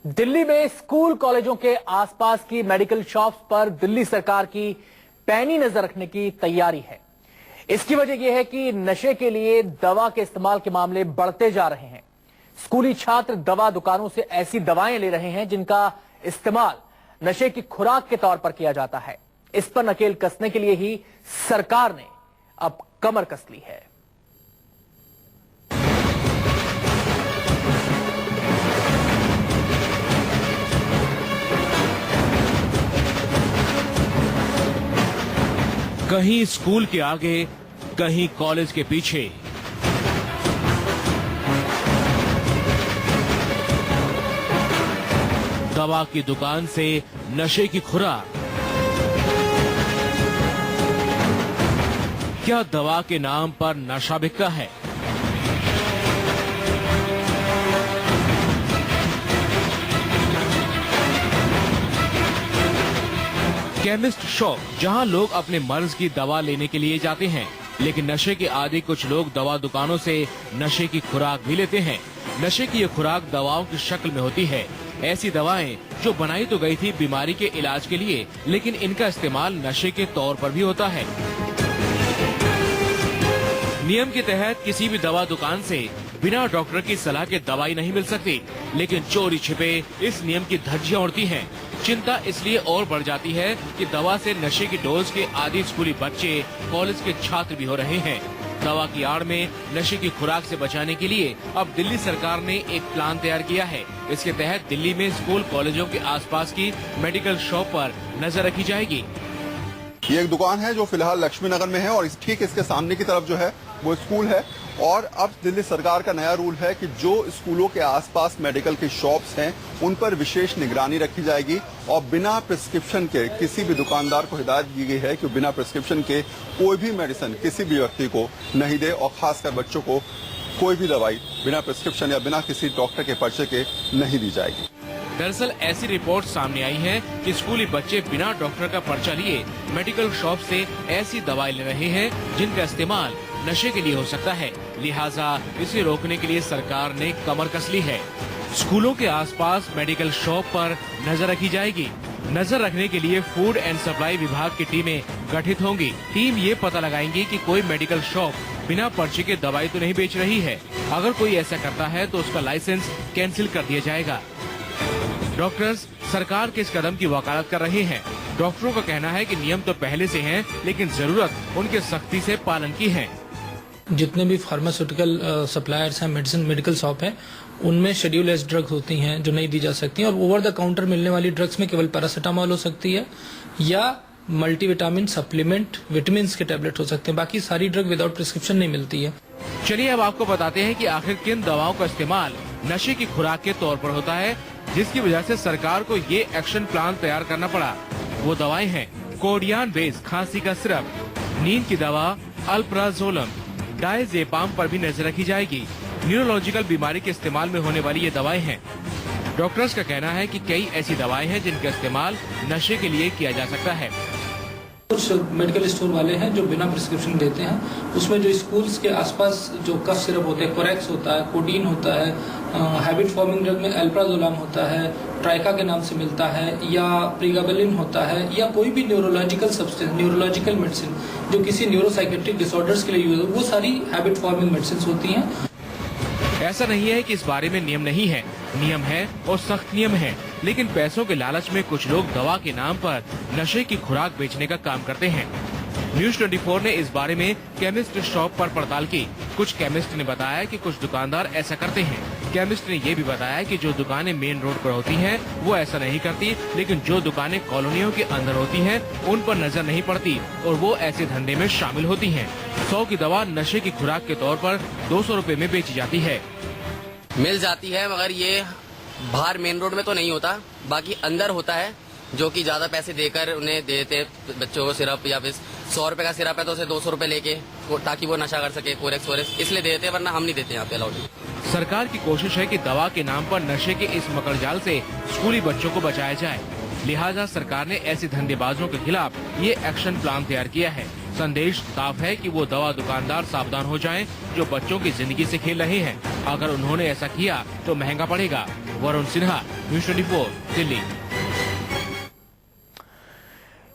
दिल्ली में स्कूल कॉलेजों के आसपास की मेडिकल शॉप्स पर दिल्ली सरकार की पैनी नजर रखने की तैयारी है। इसकी वजह यह है कि नशे के लिए दवा के इस्तेमाल के मामले बढ़ते जा रहे हैं। स्कूली छात्र दवा दुकानों से ऐसी दवाएं ले रहे हैं जिनका इस्तेमाल नशे की खुराक के तौर पर किया जाता है। इस पर नकेल कसने के लिए ही सरकार ने अब कमर कस ली है। कहीं स्कूल के आगे, कहीं कॉलेज के पीछे। दवा की दुकान से नशे की खुराक। क्या दवा के नाम पर नशा बिकता है? केमिस्ट शॉप, जहां लोग अपने मर्ज की दवा लेने के लिए जाते हैं, लेकिन नशे के आदी कुछ लोग दवा दुकानों से नशे की खुराक भी लेते हैं। नशे की ये खुराक दवाओं की शक्ल में होती है। ऐसी दवाएं जो बनाई तो गई थी बीमारी के इलाज के लिए, लेकिन इनका इस्तेमाल नशे के तौर पर भी होता है। नियम के तहत किसी भी दवा दुकान से बिना डॉक्टर की सलाह के दवाई नहीं मिल सकती, लेकिन चोरी छिपे इस नियम की धज्जियां उड़ती हैं। चिंता इसलिए और बढ़ जाती है कि दवा से नशे की डोज के आदी स्कूली बच्चे, कॉलेज के छात्र भी हो रहे हैं। दवा की आड़ में नशे की खुराक से बचाने के लिए अब दिल्ली सरकार ने एक प्लान तैयार किया है। इसके तहत दिल्ली में स्कूल कॉलेजों के आसपास की मेडिकल शॉप पर नजर रखी जाएगी। ये एक दुकान है जो फिलहाल लक्ष्मी नगर में है और ठीक इसके सामने की तरफ जो है वो स्कूल है। और अब दिल्ली सरकार का नया रूल है कि जो स्कूलों के आसपास मेडिकल की शॉप्स हैं उन पर विशेष निगरानी रखी जाएगी और बिना प्रिस्क्रिप्शन के किसी भी दुकानदार को हिदायत दी गई है कि बिना प्रिस्क्रिप्शन के कोई भी मेडिसिन किसी भी व्यक्ति को नहीं दे और खासकर बच्चों को कोई भी दवाई बिना प्रिस्क्रिप्शन या बिना किसी डॉक्टर के पर्चे के नहीं दी जाएगी। दरअसल ऐसी रिपोर्ट सामने आई है कि स्कूली बच्चे बिना डॉक्टर का पर्चा लिए मेडिकल शॉप से ऐसी दवाई ले रहे हैं जिनका इस्तेमाल नशे के लिए हो सकता है। लिहाजा इसे रोकने के लिए सरकार ने कमर कस ली है। स्कूलों के आसपास मेडिकल शॉप पर नजर रखी जाएगी। नजर रखने के लिए फूड एंड सप्लाई विभाग की टीमें गठित होंगी। टीम ये पता लगाएंगी कि कोई मेडिकल शॉप बिना पर्चे के दवाई तो नहीं बेच रही है। अगर कोई ऐसा करता है तो उसका लाइसेंस कैंसिल कर दिया जाएगा। डॉक्टर्स सरकार के इस कदम की वकालत कर रहे हैं। डॉक्टरों का कहना है कि नियम तो पहले से हैं, लेकिन जरूरत उनके सख्ती से पालन की है। जितने भी फार्मास्यूटिकल सप्लायर्स हैं, मेडिकल शॉप है, उनमें शेड्यूल एस ड्रग्स होती हैं जो नहीं दी जा सकती हैं। और ओवर द काउंटर मिलने वाली ड्रग्स में केवल पैरासीटामोल हो सकती है या मल्टीविटामिन सप्लीमेंट विटामिन के टैबलेट हो सकते हैं। बाकी सारी ड्रग विदाउट प्रिस्क्रिप्शन नहीं मिलती है। चलिए अब आपको बताते हैं कि आखिर किन दवाओं का इस्तेमाल नशे की खुराक के तौर पर होता है, जिसकी वजह से सरकार को ये एक्शन प्लान तैयार करना पड़ा। वो दवाएं हैं कोडियान बेस खांसी का सिरप, नींद की दवा अल्प्राजोलम, डायजेपाम पर भी नजर रखी जाएगी। न्यूरोलॉजिकल बीमारी के इस्तेमाल में होने वाली ये दवाएं हैं। डॉक्टर्स का कहना है कि कई ऐसी दवाएं हैं जिनका इस्तेमाल नशे के लिए किया जा सकता है। कुछ मेडिकल स्टोर वाले हैं जो बिना प्रिस्क्रिप्शन देते हैं। उसमें जो स्कूल्स के आसपास जो कफ सिरप होते हैं, कोरेक्स होता है, कोडीन होता है, हैबिट फॉर्मिंग ड्रग में अल्प्राजोलम होता है, ट्राइका के नाम से मिलता है, या प्रीगाबेलिन होता है, या कोई भी न्यूरोलॉजिकल सब्सटेंस, न्यूरोलॉजिकल मेडिसिन जो किसी न्यूरोसाइकेट्रिक डिसऑर्डर्स के लिए यूज हो, वो सारी हैबिट फॉर्मिंग मेडिसिन होती हैं। ऐसा नहीं है कि इस बारे में नियम नहीं है, नियम है और सख्त नियम है, लेकिन पैसों के लालच में कुछ लोग दवा के नाम पर नशे की खुराक बेचने का काम करते हैं। न्यूज 24 ने इस बारे में केमिस्ट शॉप पर पड़ताल की। कुछ केमिस्ट ने बताया कि कुछ दुकानदार ऐसा करते हैं। केमिस्ट ने ये भी बताया कि जो दुकानें मेन रोड पर होती हैं वो ऐसा नहीं करती, लेकिन जो दुकानें कॉलोनियों के अंदर होती हैं उन पर नजर नहीं पड़ती और वो ऐसे धंधे में शामिल होती हैं। 100 की दवा नशे की खुराक के तौर पर 200 रुपए में बेची जाती है। मिल जाती है, मगर ये बाहर मेन रोड में तो नहीं होता, बाकी अंदर होता है, जो कि ज्यादा पैसे देकर उन्हें देते बच्चों को सिरप, या फिर 100 रुपए का सिरप है तो उसे 200 रुपए लेके ताकि वो नशा कर सके, कोरेक्स इसलिए देते हैं, वरना हम नहीं देते यहाँ पे अलाउड। सरकार की कोशिश है कि दवा के नाम पर नशे के इस मकड़जाल से स्कूली बच्चों को बचाया जाए। लिहाजा सरकार ने ऐसे धंधेबाजों के खिलाफ ये एक्शन प्लान तैयार किया है। संदेश साफ है कि वो दवा दुकानदार सावधान हो जाएं जो बच्चों की जिंदगी से खेल रहे हैं। अगर उन्होंने ऐसा किया तो महंगा पड़ेगा। वरुण सिन्हा, न्यूज़ 24, दिल्ली।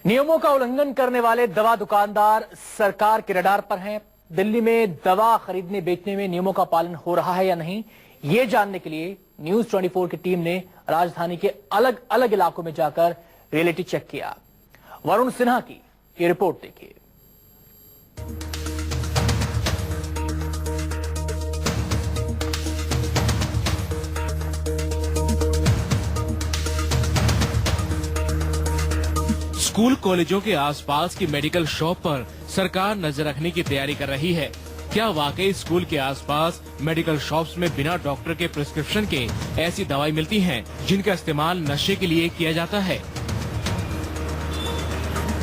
नियमों का उल्लंघन करने वाले दवा दुकानदार सरकार के रडार पर हैं। दिल्ली में दवा खरीदने बेचने में नियमों का पालन हो रहा है या नहीं, ये जानने के लिए न्यूज़ 24 की टीम ने राजधानी के अलग अलग इलाकों में जाकर रियलिटी चेक किया। वरुण सिन्हा की ये रिपोर्ट देखिए। स्कूल कॉलेजों के आसपास की मेडिकल शॉप पर सरकार नजर रखने की तैयारी कर रही है। क्या वाकई स्कूल के आसपास मेडिकल शॉप्स में बिना डॉक्टर के प्रिस्क्रिप्शन के ऐसी दवाई मिलती हैं जिनका इस्तेमाल नशे के लिए किया जाता है?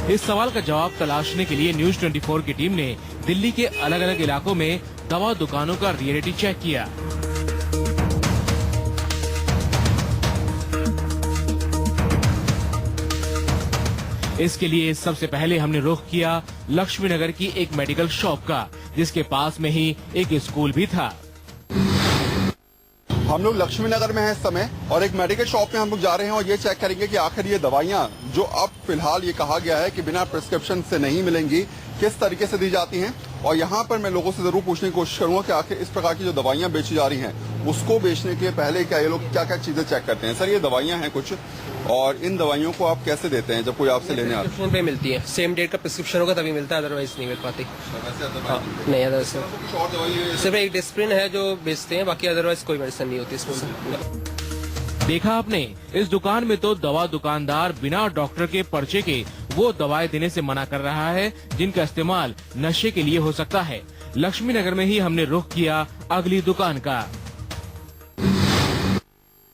इस सवाल का जवाब तलाशने के लिए न्यूज़ 24 की टीम ने दिल्ली के अलग अलग इलाकों में दवा दुकानों का रियलिटी चेक किया। इसके लिए सबसे पहले हमने रुख किया लक्ष्मी नगर की एक मेडिकल शॉप का, जिसके पास में ही एक स्कूल भी था। हम लोग लक्ष्मी नगर में हैं इस समय और एक मेडिकल शॉप में हम लोग जा रहे हैं और ये चेक करेंगे कि आखिर ये दवाइयाँ जो अब फिलहाल ये कहा गया है कि बिना प्रिस्क्रिप्शन से नहीं मिलेंगी, किस तरीके से दी जाती हैं। और यहाँ पर मैं लोगों से जरूर पूछने की कोशिश करूंगा कि आखिर इस प्रकार की जो दवाइयाँ बेची जा रही हैं उसको बेचने के पहले क्या ये लोग क्या क्या चीजें चेक करते हैं। सर, ये दवाइयाँ हैं कुछ, और इन दवाइयों को आप कैसे देते हैं जब कोई आपसे लेने आता है? पे मिलती है, सेम डेट का प्रिस्क्रिप्शन होगा तभी मिलता है, अदरवाइज नहीं मिल पाती। नहीं, अदरवाइज सिर्फ एक डिस्प्रिन है जो बेचते हैं, बाकी अदरवाइज कोई मेडिसिन नहीं होती इसमें। देखा आपने, इस दुकान में तो दवा दुकानदार बिना डॉक्टर के पर्चे के वो दवाएं देने से मना कर रहा है जिनका इस्तेमाल नशे के लिए हो सकता है। लक्ष्मी नगर में ही हमने रुख किया अगली दुकान का।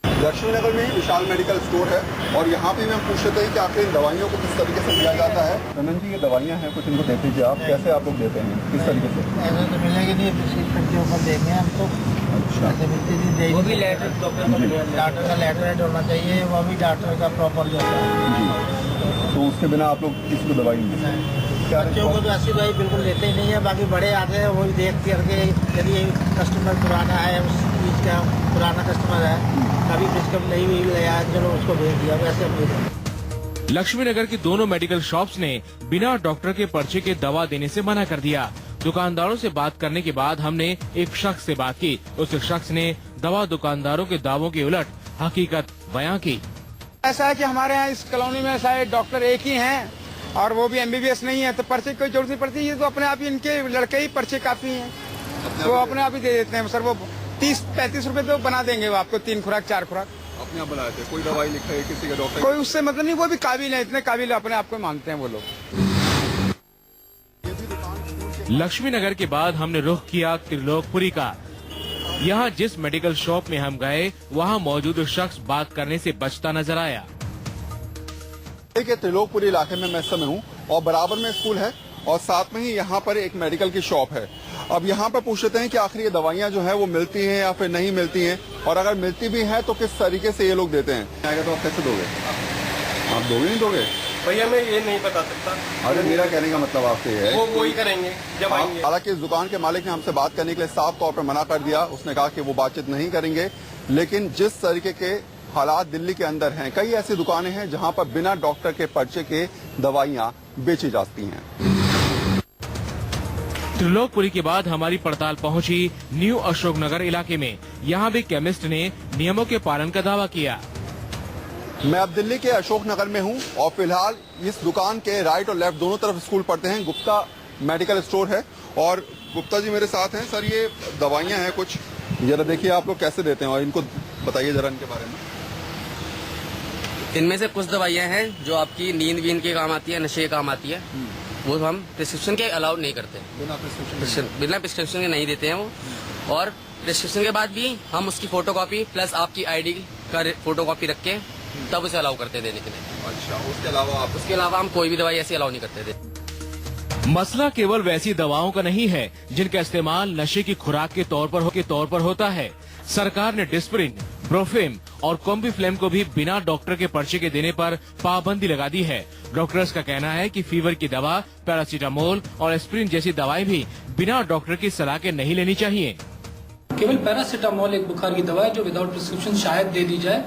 लक्ष्मी नगर में ही विशाल मेडिकल स्टोर है और यहाँ पे हम पूछ रहे थे कि आखिर इन दवाइयों को किस तरीके से दिया जाता है। रमन जी, ये दवाइयाँ हैं कुछ, इनको देते दीजिए आप, कैसे आप लोग देते हैं, किस तरीके से? ऐसा तो मिलेगी नहीं, प्रिस्क्रिप्शन के ऊपर देंगे हम तो। अच्छा, ऐसे मिलती नहीं, वो भी लेटर डॉक्टर का लेटर होना चाहिए, वो भी डॉक्टर का प्रॉपर जो है। तो उसके बिना आप लोग किसी को दवाई नहीं? बच्चों को तो ऐसी दवाई बिल्कुल लेते ही नहीं है, बाकी बड़े आते हैं वो देख करके यदि कस्टमर पुराना है, उस चीज का पुराना कस्टमर है, कभी प्रिस्क्रिप्शन नहीं भी लिया, चलो उसको भेज दिया, वैसे हम। लक्ष्मी नगर की दोनों मेडिकल शॉप्स ने बिना डॉक्टर के पर्चे के दवा देने से मना कर दिया। दुकानदारों से बात करने के बाद हमने एक शख्स से बात की। उस शख्स ने दवा दुकानदारों के दावों के उलट हकीकत बयां की। ऐसा है कि हमारे यहाँ इस कॉलोनी में शायद डॉक्टर एक ही हैं और वो भी MBBS नहीं है, तो पर्चे की कोई जरूरत नहीं पड़ती। ये तो अपने आप ही इनके लड़के ही पर्चे काफी हैं, तो अपने आप ही दे देते हैं सर। वो 30-35 रुपए तो बना देंगे वो आपको, 3 खुराक 4 खुराक अपने आप बनाए थे। कोई दवाई लिखा है किसी का डॉक्टर? कोई उससे मतलब नहीं, वो भी काबिल है, इतने काबिल अपने आप को मानते हैं वो लोग। लक्ष्मी नगर के बाद हमने रुख किया त्रिलोकपुरी का। यहाँ जिस मेडिकल शॉप में हम गए वहाँ मौजूद शख्स बात करने से बचता नजर आया। त्रिलोकपुरी इलाके में मैं इस समय हूँ और बराबर में स्कूल है और साथ में ही यहाँ पर एक मेडिकल की शॉप है। अब यहाँ पर पूछ लेते हैं कि आखिर ये दवाइयाँ जो है वो मिलती हैं या फिर नहीं मिलती हैं, और अगर मिलती भी हैं तो किस तरीके से ये लोग देते हैं। आएगा तो आप कैसे दोगे? आप दोगे नहीं दोगे? भैया मैं ये नहीं बता सकता। अरे मेरा कहने का मतलब आपसे है वो ही करेंगे जब आएंगे। हालांकि इस दुकान के मालिक ने हमसे बात करने के लिए साफ तौर पर मना कर दिया। उसने कहा कि वो बातचीत नहीं करेंगे, लेकिन जिस तरीके के हालात दिल्ली के अंदर हैं, कई ऐसी दुकानें हैं जहां पर बिना डॉक्टर के पर्चे के दवाइयां बेची जाती हैं। त्रिलोकपुरी के बाद हमारी पड़ताल पहुंची न्यू अशोकनगर इलाके में। यहाँ भी केमिस्ट ने नियमों के पालन का दावा किया। मैं अब दिल्ली के अशोकनगर में हूं और फिलहाल इस दुकान के राइट और लेफ्ट दोनों तरफ स्कूल पढ़ते हैं। गुप्ता मेडिकल स्टोर है और गुप्ता जी मेरे साथ हैं। सर, ये दवाइयां हैं कुछ, जरा देखिए आप लोग कैसे देते हैं और इनको बताइए जरा इनके बारे में। इनमें से कुछ दवाइयाँ हैं जो आपकी नींद वींद के काम आती है, नशे के काम आती है, वो हम प्रिस्क्रिप्शन के अलाउ नहीं करते, बिना प्रिस्क्रिप्शन के नहीं देते हैं वो। और प्रिस्क्रिप्शन के बाद भी हम उसकी फोटोकॉपी प्लस आपकी ID का फोटोकॉपी रख के तब उसे अलाउ करते देने के लिए। अच्छा, उसके अलावा हम कोई भी दवाई ऐसी अलाउ नहीं करते थे। मसला केवल वैसी दवाओं का नहीं है जिनका इस्तेमाल नशे की खुराक के तौर पर होता है। सरकार ने डिस्प्रिन, ब्रोफेम और कॉम्बीफ्लेम को भी बिना डॉक्टर के पर्चे के देने पर पाबंदी लगा दी है। डॉक्टर्स का कहना है कि फीवर की दवा, पैरासीटामोल और एस्प्रिन जैसी दवाएं भी बिना डॉक्टर की सलाह के नहीं लेनी चाहिए। केवल पैरासीटामोल एक बुखार की दवा है जो विदाउट प्रिस्क्रिप्शन शायद दे दी जाए।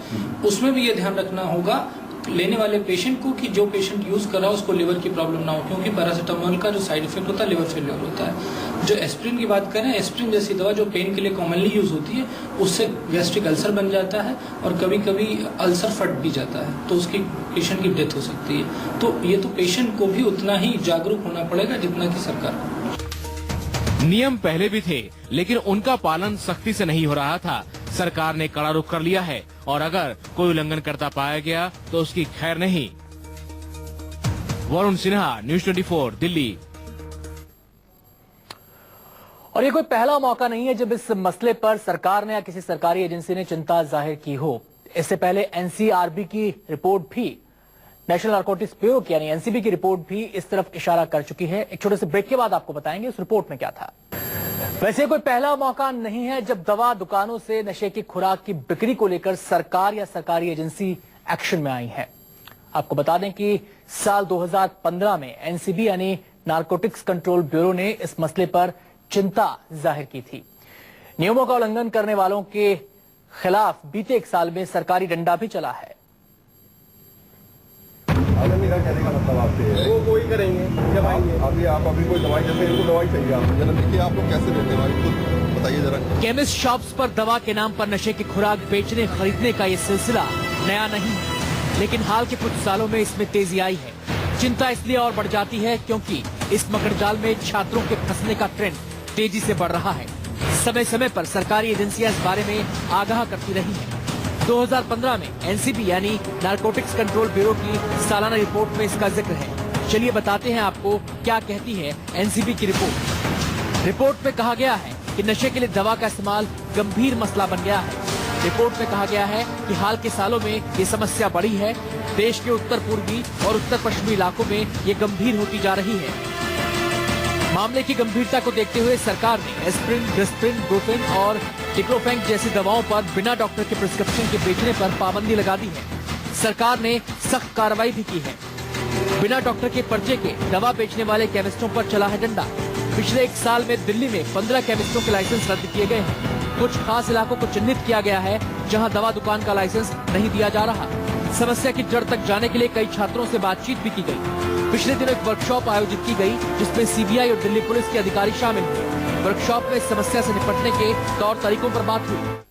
उसमें भी ये ध्यान रखना होगा लेने वाले पेशेंट को कि जो पेशेंट यूज कर रहा है उसको लिवर की प्रॉब्लम ना हो, क्योंकि पैरासीटामोल का जो साइड इफेक्ट होता है लिवर फेलियर होता है। जो एस्प्रिन की बात करें, एस्प्रिन जैसी दवा जो पेन के लिए कॉमनली यूज होती है, उससे गैस्ट्रिक अल्सर बन जाता है और कभी कभी अल्सर फट भी जाता है, तो उसकी पेशेंट की डेथ हो सकती है। तो ये तो पेशेंट को भी उतना ही जागरूक होना पड़ेगा जितना कि सरकार को। नियम पहले भी थे, लेकिन उनका पालन सख्ती से नहीं हो रहा था। सरकार ने कड़ा रुख कर लिया है और अगर कोई उल्लंघन करता पाया गया तो उसकी खैर नहीं। वरुण सिन्हा, न्यूज़ 24, दिल्ली। और ये कोई पहला मौका नहीं है जब इस मसले पर सरकार ने या किसी सरकारी एजेंसी ने चिंता जाहिर की हो। इससे पहले एनसीआरबी की रिपोर्ट भी, नेशनल नारकोटिक्स ब्यूरो की यानी एनसीबी की रिपोर्ट भी इस तरफ इशारा कर चुकी है। एक छोटे से ब्रेक के बाद आपको बताएंगे उस रिपोर्ट में क्या था। वैसे कोई पहला मौका नहीं है जब दवा दुकानों से नशे की खुराक की बिक्री को लेकर सरकार या सरकारी एजेंसी एक्शन में आई है। आपको बता दें कि साल 2015 में एनसीबी यानी नारकोटिक्स कंट्रोल ब्यूरो ने इस मसले पर चिंता जाहिर की थी। नियमों का उल्लंघन करने वालों के खिलाफ बीते एक साल में सरकारी डंडा भी चला है। मतलब आपसे वो वही करेंगे जब आएंगे। अभी आप अभी कोई दवाई जैसे इनको दवाई चाहिए, आप जरा देखिए आप लोग कैसे देते हैं, खुद बताइए जरा। केमिस्ट शॉप्स पर दवा के नाम पर नशे की खुराक बेचने खरीदने का ये सिलसिला नया नहीं है, लेकिन हाल के कुछ सालों में इसमें तेजी आई है। चिंता इसलिए और बढ़ जाती है क्योंकि इस मकड़जाल में छात्रों के फंसने का ट्रेंड तेजी से बढ़ रहा है। समय समय पर सरकारी एजेंसियां इस बारे में आगाह करती रही हैं। 2015 में एनसीबी यानी नारकोटिक्स कंट्रोल ब्यूरो की सालाना रिपोर्ट में इसका जिक्र है। चलिए बताते हैं आपको क्या कहती है एनसीबी की रिपोर्ट। रिपोर्ट में कहा गया है कि नशे के लिए दवा का इस्तेमाल गंभीर मसला बन गया है। रिपोर्ट में कहा गया है कि हाल के सालों में ये समस्या बढ़ी है। देश के उत्तर पूर्वी और उत्तर पश्चिमी इलाकों में ये गंभीर होती जा रही है। मामले की गंभीरता को देखते हुए सरकार ने एस्प्रिन, ग्रिस्प्रिन, ब्रूफेन और डिक्लोफेंक जैसी दवाओं पर बिना डॉक्टर के प्रिस्क्रिप्शन के बेचने पर पाबंदी लगा दी है। सरकार ने सख्त कार्रवाई भी की है। बिना डॉक्टर के पर्चे के दवा बेचने वाले केमिस्टों पर चला है डंडा। पिछले एक साल में दिल्ली में 15 केमिस्टों के लाइसेंस रद्द किए गए हैं। कुछ खास इलाकों को चिन्हित किया गया है जहां दवा दुकान का लाइसेंस नहीं दिया जा रहा। समस्या की जड़ तक जाने के लिए कई छात्रों से बातचीत भी की गई। पिछले दिनों एक वर्कशॉप आयोजित की गई जिसमें सीबीआई और दिल्ली पुलिस के अधिकारी शामिल हुए। वर्कशॉप में इस समस्या से निपटने के तौर तरीकों पर बात हुई।